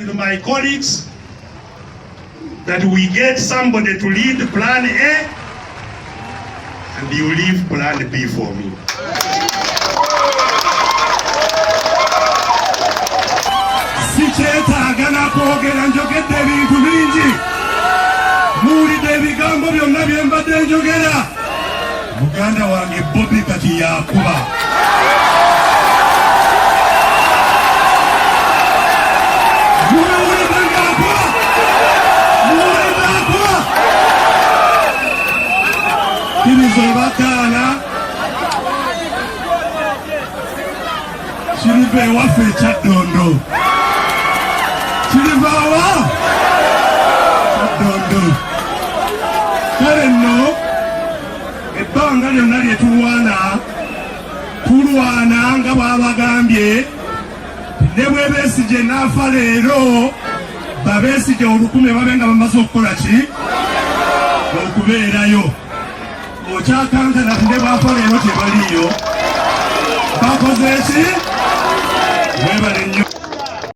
with my colleagues that we get somebody to lead plan A and you leave plan B for me. Sikyetaaga kwogera njogedde ebintu bingi muwulidde ebigambo byonna bye mbadde njogera. Muganda wange Bobby kati yakuba. Muwulidde ng'akuba? Muwulidde akuba? Kiriza obakaana kiriva ewaffe ekyaddondo. Kirivawa Dondo. Kale nno ebbanga lyonna lye tulwana nga bw'abagambye ne bwe Besigye n'afa leero babeesigye 1000 babe nga bamaze okukola ki? Okubeerayo. Okyakankana nti ne bw'afa leero tebaliyo. Bakoze ki? Weebale nnyo.